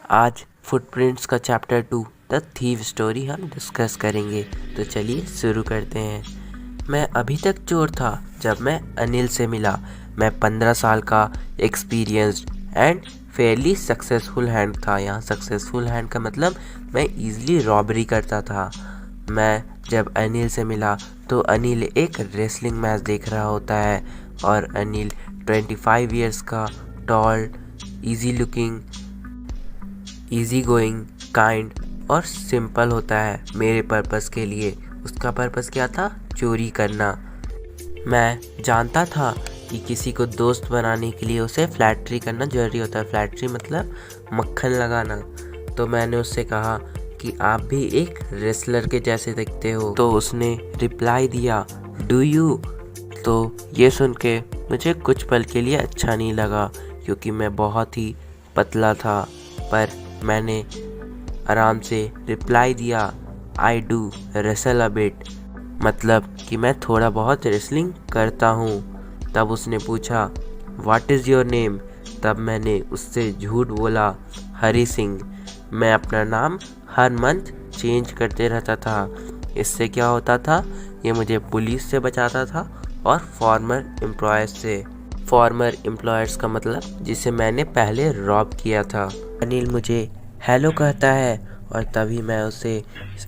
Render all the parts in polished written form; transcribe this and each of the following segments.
आज फुटप्रिंट्स का chapter 2 the thief story हम डिस्कस करेंगे। तो चलिए शुरू करते हैं। मैं अभी तक चोर था जब मैं अनिल से मिला। मैं 15 साल का experienced and Fairlie successful hand था। यहाँ सक्सेसफुल हैंड का मतलब मैं ईजिली रॉबरी करता था। मैं जब अनिल से मिला तो अनिल एक रेसलिंग मैच देख रहा होता है और अनिल 25 इयर्स का, tall, easy looking, easy going, kind और सिंपल होता है मेरे पर्पस के लिए। उसका पर्पस क्या था? चोरी करना। मैं जानता था कि किसी को दोस्त बनाने के लिए उसे फ्लैटरी करना जरूरी होता है। फ्लैटरी मतलब मक्खन लगाना। तो मैंने उससे कहा कि आप भी एक रेसलर के जैसे दिखते हो। तो उसने रिप्लाई दिया, डू यू? तो ये सुन के मुझे कुछ पल के लिए अच्छा नहीं लगा क्योंकि मैं बहुत ही पतला था, पर मैंने आराम से रिप्लाई दिया, I do wrestle a bit, मतलब कि मैं थोड़ा बहुत रेसलिंग करता हूँ। तब उसने पूछा, व्हाट इज़ योर नेम? तब मैंने उससे झूठ बोला, हरी सिंह। मैं अपना नाम हर मंथ चेंज करते रहता था। इससे क्या होता था? ये मुझे पुलिस से बचाता था और फॉर्मर एम्प्लॉयर्स से। फॉर्मर एम्प्लॉयर्स का मतलब जिसे मैंने पहले रॉब किया था। अनिल मुझे हेलो कहता है और तभी मैं उसे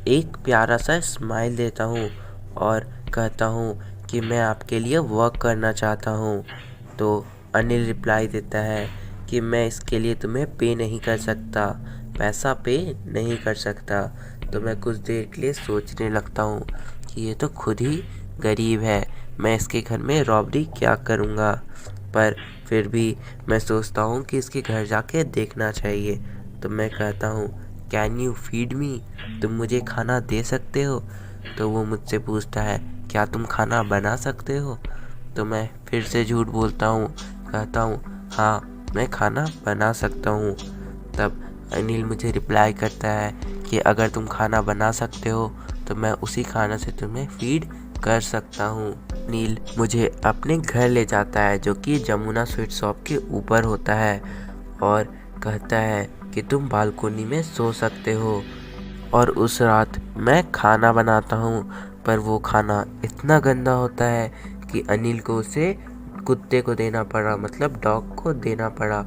एक प्यारा सा स्माइल देता हूँ और कहता हूँ कि मैं आपके लिए वर्क करना चाहता हूँ। तो अनिल रिप्लाई देता है कि मैं इसके लिए तुम्हें पे नहीं कर सकता, पैसा पे नहीं कर सकता। तो मैं कुछ देर के लिए सोचने लगता हूँ कि ये तो खुद ही गरीब है, मैं इसके घर में रॉबरी क्या करूँगा। पर फिर भी मैं सोचता हूँ कि इसके घर जाके देखना चाहिए। तो मैं कहता हूँ, कैन यू फीड मी? तुम मुझे खाना दे सकते हो? तो वो मुझसे पूछता है, क्या तुम खाना बना सकते हो? तो मैं फिर से झूठ बोलता हूँ, कहता हूँ, हाँ मैं खाना बना सकता हूँ। तब अनिल मुझे रिप्लाई करता है कि अगर तुम खाना बना सकते हो तो मैं उसी खाना से तुम्हें फीड कर सकता हूँ। नील मुझे अपने घर ले जाता है जो कि जमुना स्वीट शॉप के ऊपर होता है और कहता है कि तुम बालकोनी में सो सकते हो। और उस रात मैं खाना बनाता हूँ, पर वो खाना इतना गंदा होता है कि अनिल को उसे कुत्ते को देना पड़ा, मतलब डॉग को देना पड़ा।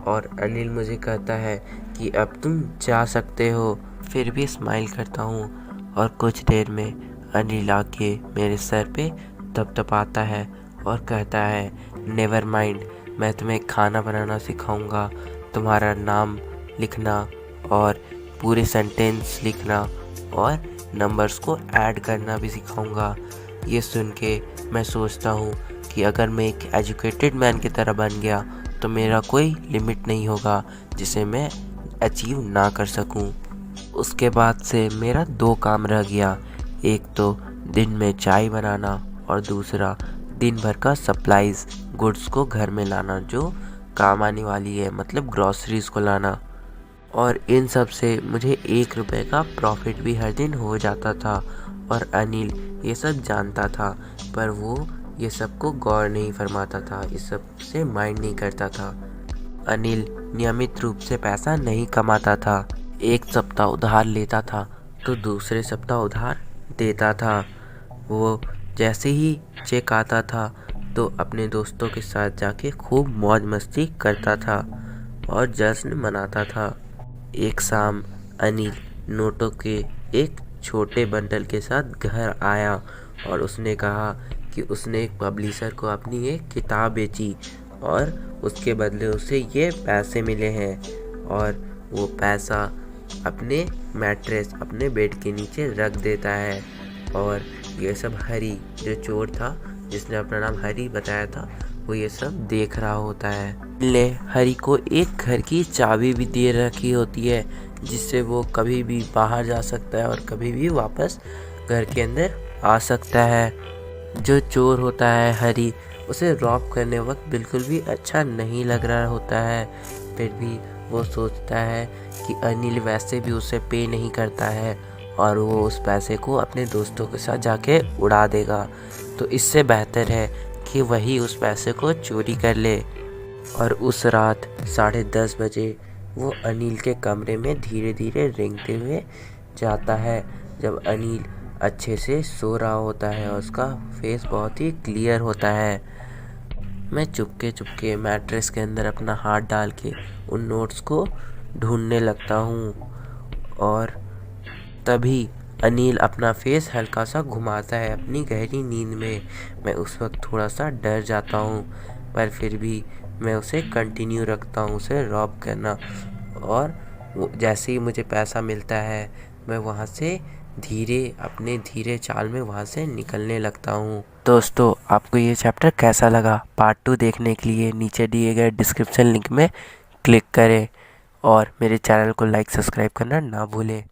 और अनिल मुझे कहता है कि अब तुम जा सकते हो। फिर भी स्माइल करता हूँ और कुछ देर में अनिल आके मेरे सर पे थपथपाता है और कहता है, नेवर माइंड, मैं तुम्हें खाना बनाना सिखाऊंगा, तुम्हारा नाम लिखना और पूरे सेंटेंस लिखना और नंबर्स को ऐड करना भी सिखाऊंगा। ये सुन के मैं सोचता हूँ कि अगर मैं एक एजुकेटेड मैन की तरह बन गया तो मेरा कोई लिमिट नहीं होगा जिसे मैं अचीव ना कर सकूँ। उसके बाद से मेरा 2 काम रह गया, एक तो दिन में चाय बनाना और दूसरा दिन भर का सप्लाईज गुड्स को घर में लाना जो काम आने वाली है, मतलब ग्रॉसरीज को लाना। और इन सब से मुझे 1 रुपये का प्रॉफिट भी हर दिन हो जाता था। और अनिल ये सब जानता था, पर वो ये सब को गौर नहीं फरमाता था, इस सब से माइंड नहीं करता था। अनिल नियमित रूप से पैसा नहीं कमाता था। एक सप्ताह उधार लेता था तो दूसरे सप्ताह उधार देता था। वो जैसे ही चेक आता था तो अपने दोस्तों के साथ जाके खूब मौज मस्ती करता था और जश्न मनाता था। एक शाम अनिल नोटों के एक छोटे बंडल के साथ घर आया और उसने कहा कि उसने एक पब्लिशर को अपनी एक किताब बेची और उसके बदले उसे ये पैसे मिले हैं। और वो पैसा अपने मैट्रेस, अपने बेड के नीचे रख देता है। और ये सब हरी, जो चोर था जिसने अपना नाम हरी बताया था, वो ये सब देख रहा होता है। ने हरी को एक घर की चाबी भी दे रखी होती है जिससे वो कभी भी बाहर जा सकता है और कभी भी वापस घर के अंदर आ सकता है। जो चोर होता है हरी, उसे रॉब करने वक्त बिल्कुल भी अच्छा नहीं लग रहा होता है, फिर भी वो सोचता है कि अनिल वैसे भी उसे पे नहीं करता है और वो उस पैसे को अपने दोस्तों के साथ जाके उड़ा देगा। तो इससे बेहतर है कि वही उस पैसे को चोरी कर ले। और उस रात 10:30 बजे वो अनिल के कमरे में धीरे धीरे रेंगते हुए जाता है। जब अनिल अच्छे से सो रहा होता है और उसका फेस बहुत ही क्लियर होता है। मैं चुपके चुपके मैट्रेस के अंदर अपना हाथ डाल के उन नोट्स को ढूंढने लगता हूँ और तभी अनिल अपना फेस हल्का सा घुमाता है अपनी गहरी नींद में। मैं उस वक्त थोड़ा सा डर जाता हूँ, पर फिर भी मैं उसे कंटिन्यू रखता हूँ उसे रॉब करना। और जैसे ही मुझे पैसा मिलता है मैं वहाँ से अपने धीरे चाल में वहाँ से निकलने लगता हूँ। दोस्तों, आपको ये चैप्टर कैसा लगा? पार्ट 2 देखने के लिए नीचे दिए गए डिस्क्रिप्शन लिंक में क्लिक करें और मेरे चैनल को लाइक सब्सक्राइब करना ना भूलें।